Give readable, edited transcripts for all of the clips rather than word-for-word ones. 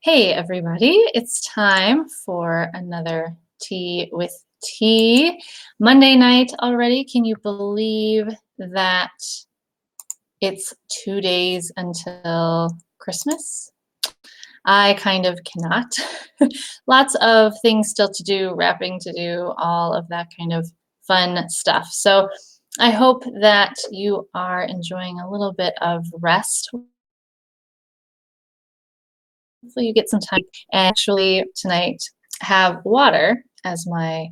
Hey everybody, it's time for another Tea with T. Monday night already. Can you believe that it's 2 days until Christmas? I kind of cannot. Lots of things still to do, wrapping to do, all of that kind of fun stuff. So I hope that you are enjoying a little bit of rest. Hopefully you get some time and actually tonight have water as my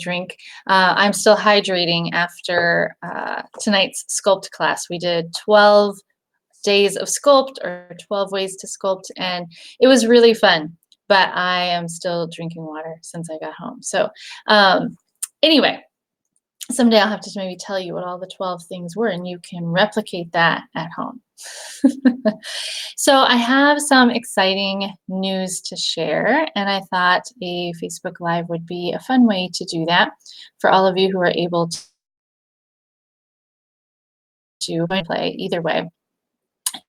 drink. I'm still hydrating after tonight's sculpt class. We did 12 days of sculpt, or 12 ways to sculpt, and it was really fun, but I am still drinking water since I got home. So anyway, someday I'll have to maybe tell you what all the 12 things were, and you can replicate that at home. So I have some exciting news to share, and I thought a Facebook Live would be a fun way to do that for all of you who are able to play either way.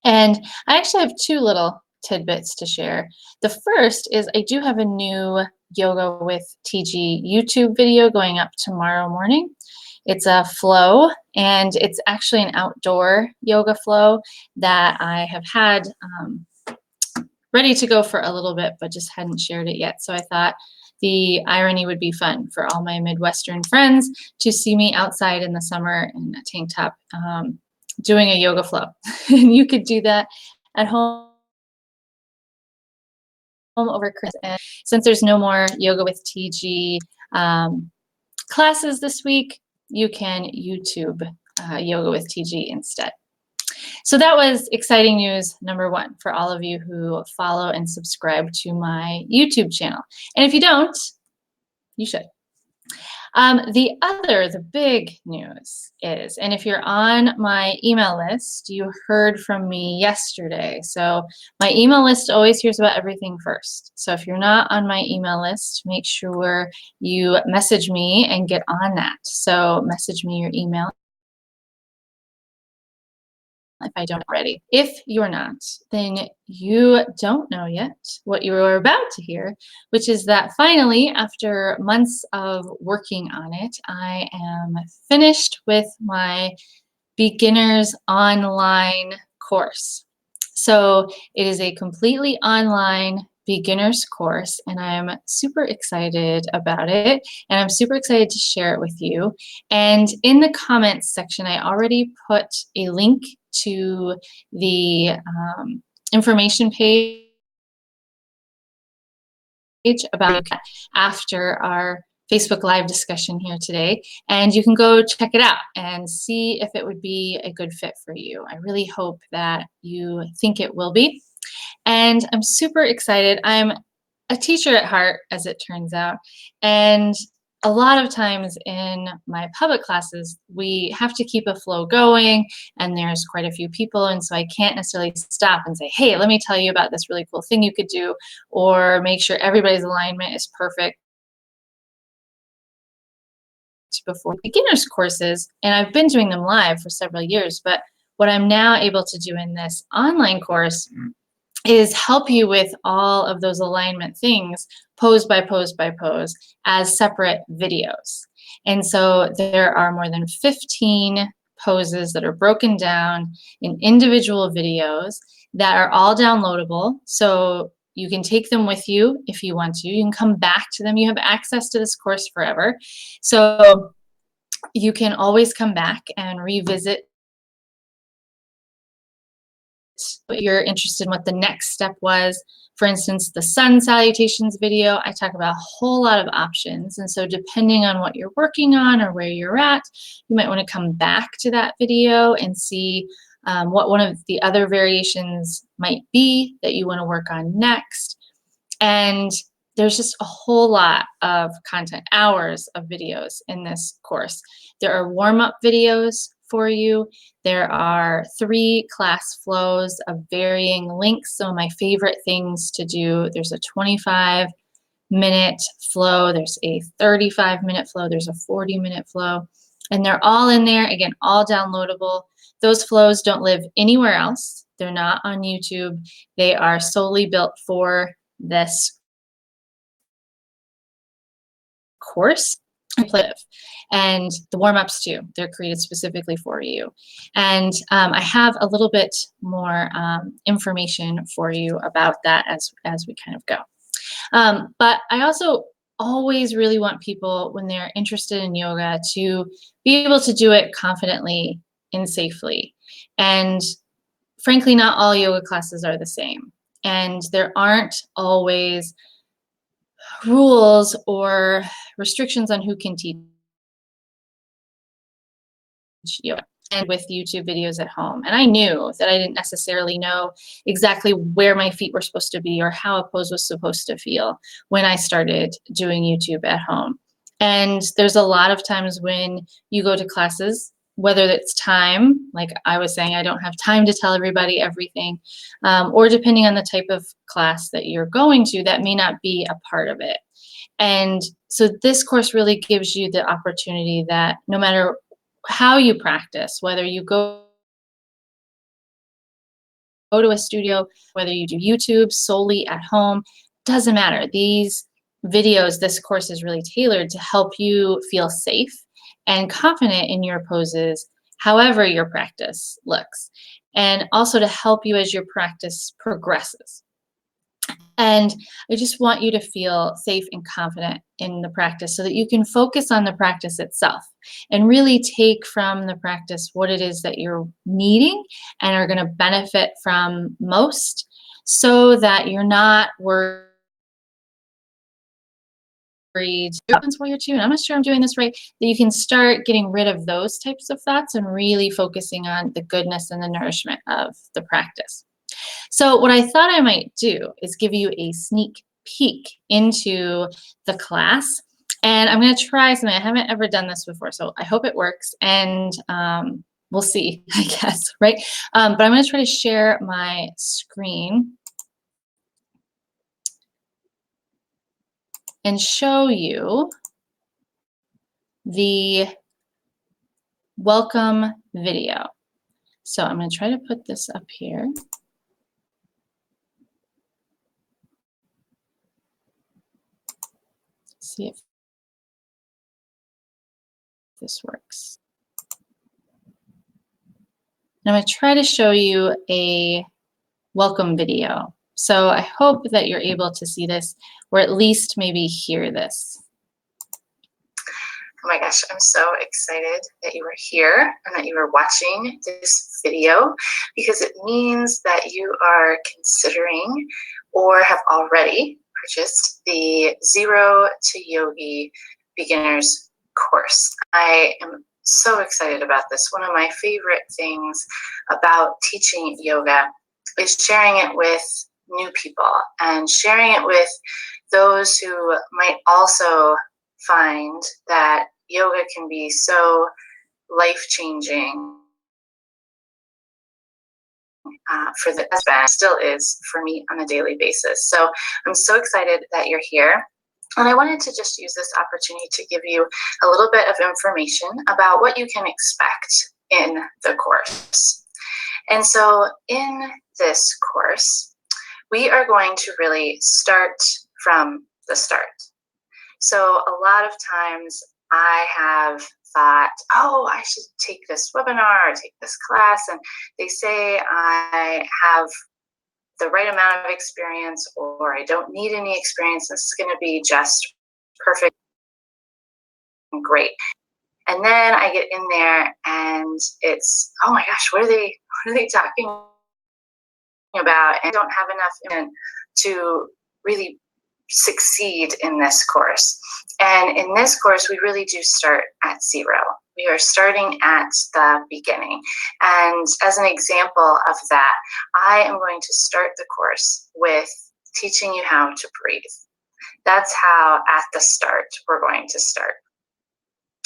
And I actually have two little tidbits to share. The first is I do have a new Yoga with TG YouTube video going up tomorrow morning. It's a flow, and it's actually an outdoor yoga flow that I have had ready to go for a little bit, but just hadn't shared it yet. So I thought the irony would be fun for all my Midwestern friends to see me outside in the summer in a tank top doing a yoga flow. And you could do that at home over Christmas. And since there's no more Yoga with TG classes this week, you can YouTube Yoga with TG instead. So that was exciting news number one for all of you who follow and subscribe to my YouTube channel. And if you don't, you should. The big news is, and if you're on my email list, you heard from me yesterday. So my email list always hears about everything first. So if you're not on my email list, make sure you message me and get on that. So message me your email if I don't already. If you're not, then you don't know yet what you are about to hear, which is that finally, after months of working on it, I am finished with my beginners online course. So it is a completely online beginners course, and I'm super excited about it, and I'm super excited to share it with you. And in the comments section, I already put a link to the information page about after our Facebook Live discussion here today, and you can go check it out and see if it would be a good fit for you. I really hope that you think it will be, and I'm super excited. I'm a teacher at heart, as it turns out, and a lot of times in my public classes, we have to keep a flow going, and there's quite a few people, and so I can't necessarily stop and say, hey, let me tell you about this really cool thing you could do, or make sure everybody's alignment is perfect before beginners courses. And I've been doing them live for several years, but what I'm now able to do in this online course is help you with all of those alignment things, pose by pose by pose, as separate videos. And so there are more than 15 poses that are broken down in individual videos that are all downloadable. So you can take them with you if you want to. You can come back to them. You have access to this course forever. So you can always come back and revisit what you're interested in, what the next step was. For instance, the sun salutations video, I talk about a whole lot of options. And so depending on what you're working on or where you're at, you might want to come back to that video and see what one of the other variations might be that you want to work on next. And there's just a whole lot of content, hours of videos in this course. There are warm-up videos for you. There are 3 class flows of varying lengths. Some of my favorite things to do, there's a 25-minute flow, there's a 35-minute flow, there's a 40-minute flow. And they're all in there, again, all downloadable. Those flows don't live anywhere else. They're not on YouTube. They are solely built for this course and the warm-ups too. They're created specifically for you. And I have a little bit more information for you about that as we kind of go. But I also always really want people, when they're interested in yoga, to be able to do it confidently and safely. And frankly, not all yoga classes are the same. And there aren't always rules or restrictions on who can teach yoga, and with YouTube videos at home. And I knew that I didn't necessarily know exactly where my feet were supposed to be or how a pose was supposed to feel when I started doing YouTube at home. And there's a lot of times when you go to classes, whether it's time, like I was saying, I don't have time to tell everybody everything, or depending on the type of class that you're going to, that may not be a part of it. And so this course really gives you the opportunity that no matter how you practice, whether you go to a studio, whether you do YouTube solely at home, doesn't matter. These videos, this course is really tailored to help you feel safe and confident in your poses, however your practice looks, and also to help you as your practice progresses. And I just want you to feel safe and confident in the practice so that you can focus on the practice itself and really take from the practice what it is that you're needing and are going to benefit from most, so that you're not worried happens while you're tuning. I'm not sure I'm doing this right. That you can start getting rid of those types of thoughts and really focusing on the goodness and the nourishment of the practice. So what I thought I might do is give you a sneak peek into the class. And I'm going to try something. I haven't ever done this before, so I hope it works. And we'll see, I guess, right? But I'm going to try to share my screen and show you the welcome video. So I'm going to try to put this up here. See if this works. And I'm going to try to show you a welcome video. So I hope that you're able to see this, or at least maybe hear this. Oh my gosh, I'm so excited that you are here and that you are watching this video, because it means that you are considering or have already purchased the Zero to Yogi Beginners course. I am so excited about this. One of my favorite things about teaching yoga is sharing it with new people and sharing it with those who might also find that yoga can be so life-changing for the husband, still is for me on a daily basis. So I'm so excited that you're here. And I wanted to just use this opportunity to give you a little bit of information about what you can expect in the course. And so in this course, we are going to really start from the start. So a lot of times I have thought, oh, I should take this webinar or take this class, and they say I have the right amount of experience or I don't need any experience. This is going to be just perfect and great. And then I get in there and it's, oh my gosh, what are they talking about? And I don't have enough to really succeed in this course. And in this course, we really do start at zero. We are starting at the beginning. And as an example of that, I am going to start the course with teaching you how to breathe. That's how at the start we're going to start.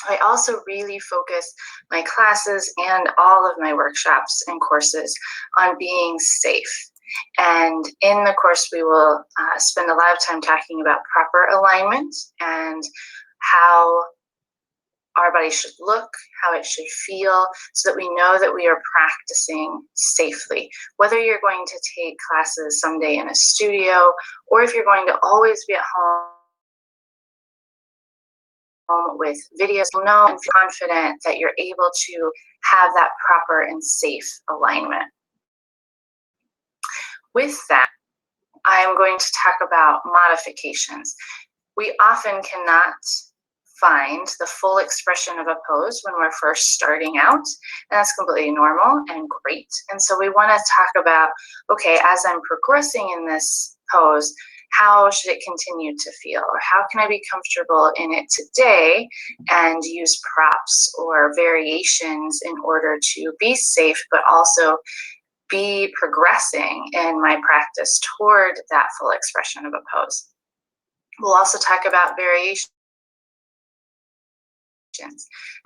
I also really focus my classes and all of my workshops and courses on being safe. And in the course, we will spend a lot of time talking about proper alignment and how our body should look, how it should feel, so that we know that we are practicing safely. Whether you're going to take classes someday in a studio, or if you're going to always be at home with videos, you'll know and feel confident that you're able to have that proper and safe alignment. With that, I am going to talk about modifications. We often cannot find the full expression of a pose when we're first starting out, and that's completely normal and great. And so we want to talk about, okay, as I'm progressing in this pose, how should it continue to feel, or how can I be comfortable in it today and use props or variations in order to be safe, but also be progressing in my practice toward that full expression of a pose. We'll also talk about variations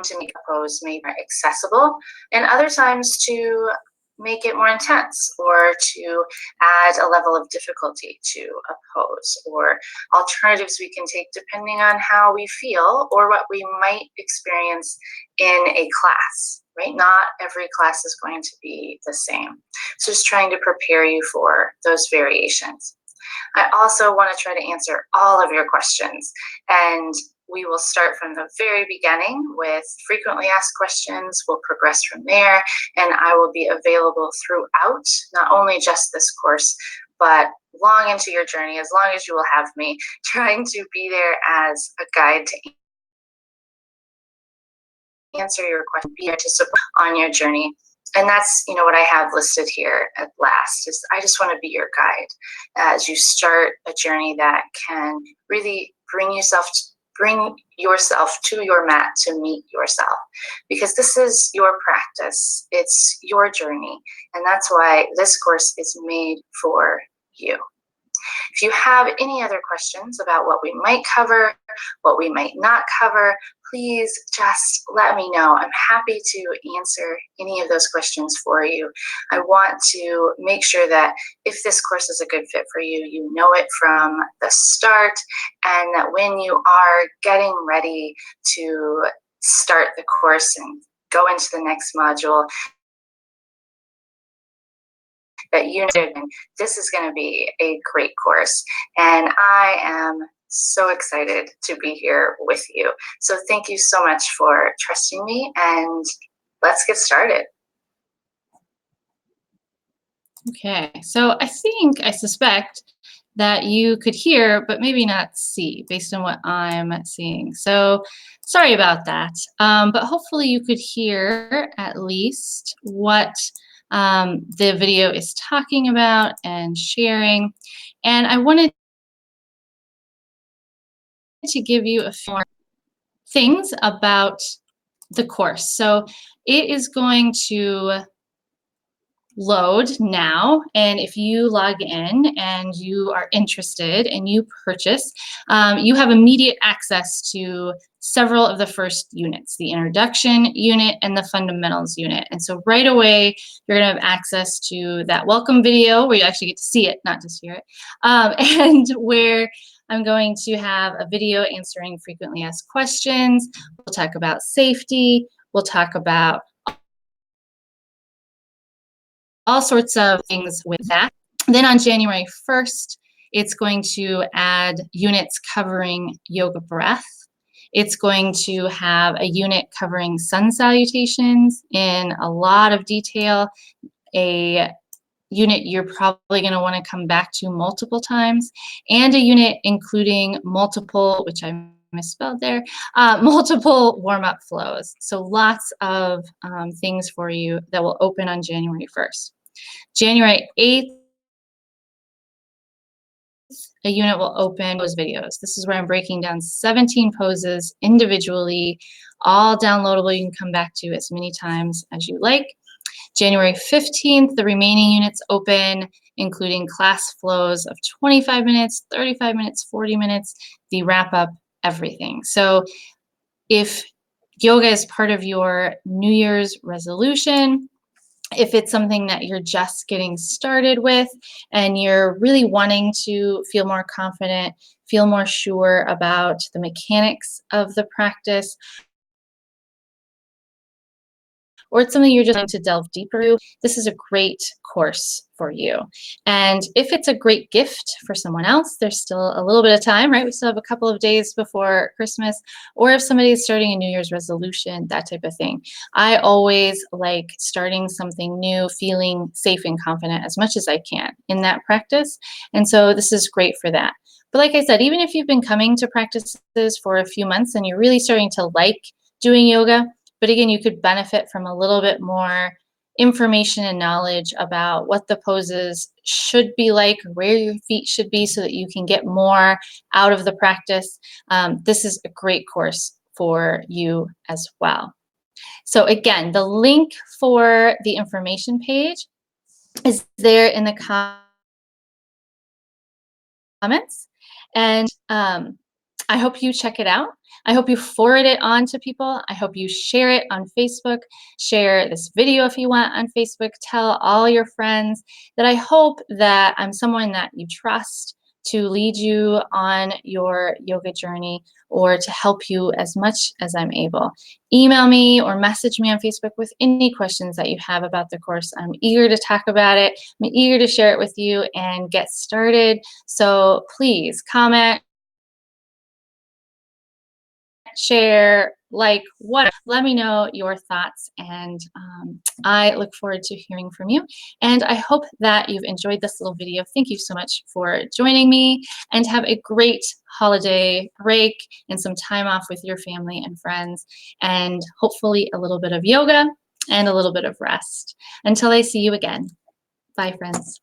to make a pose maybe more accessible, and other times to make it more intense, or to add a level of difficulty to a pose, or alternatives we can take depending on how we feel or what we might experience in a class, right? Not every class is going to be the same. So just trying to prepare you for those variations. I also want to try to answer all of your questions, and we will start from the very beginning with frequently asked questions. We'll progress from there, and I will be available throughout, not only just this course, but long into your journey, as long as you will have me, trying to be there as a guide to answer your question, be there to support on your journey. And that's, what I have listed here at last, is I just want to be your guide as you start a journey that can really bring yourself to your mat to meet yourself, because this is your practice, it's your journey, and that's why this course is made for you. If you have any other questions about what we might cover, what we might not cover, please just let me know. I'm happy to answer any of those questions for you. I want to make sure that if this course is a good fit for you, you know it from the start, and that when you are getting ready to start the course and go into the next module, that you know this is going to be a great course, and I am so excited to be here with you. So thank you so much for trusting me, and let's get started. Okay, so I suspect that you could hear, but maybe not see, based on what I'm seeing. So sorry about that, but hopefully you could hear at least what the video is talking about and sharing. And I wanted to give you a few more things about the course. So it is going to load now, and if you log in and you are interested and you purchase, you have immediate access to several of the first units, the introduction unit and the fundamentals unit. And so right away, you're going to have access to that welcome video where you actually get to see it, not just hear it, and where I'm going to have a video answering frequently asked questions. We'll talk about safety. We'll talk about all sorts of things with that. Then on January 1st, it's going to add units covering yoga breath. It's going to have a unit covering sun salutations in a lot of detail, a unit you're probably going to want to come back to multiple times, and a unit including multiple, which I misspelled there, multiple warm-up flows. So lots of things for you that will open on January 1st. January 8th, a unit will open those videos. This is where I'm breaking down 17 poses individually, all downloadable. You can come back to as many times as you like. January 15th, the remaining units open, including class flows of 25 minutes, 35 minutes, 40 minutes, the wrap up, everything. So if yoga is part of your New Year's resolution, if it's something that you're just getting started with and you're really wanting to feel more confident, feel more sure about the mechanics of the practice, or it's something you're just going to delve deeper into, this is a great course for you. And if it's a great gift for someone else, there's still a little bit of time, right? We still have a couple of days before Christmas, or if somebody is starting a New Year's resolution, that type of thing. I always like starting something new, feeling safe and confident as much as I can in that practice. And so this is great for that. But like I said, even if you've been coming to practices for a few months and you're really starting to like doing yoga, but again, you could benefit from a little bit more information and knowledge about what the poses should be like, where your feet should be, so that you can get more out of the practice. This is a great course for you as well. So again, the link for the information page is there in the comments. And I hope you check it out. I hope you forward it on to people. I hope you share it on Facebook. Share this video if you want on Facebook. Tell all your friends that I hope that I'm someone that you trust to lead you on your yoga journey, or to help you as much as I'm able. Email me or message me on Facebook with any questions that you have about the course. I'm eager to talk about it. I'm eager to share it with you and get started. So please comment, share, like, what, let me know your thoughts, and I look forward to hearing from you. And I hope that you've enjoyed this little video. Thank you so much for joining me, and have a great holiday break and some time off with your family and friends, and hopefully a little bit of yoga and a little bit of rest. Until I see you again. Bye, friends.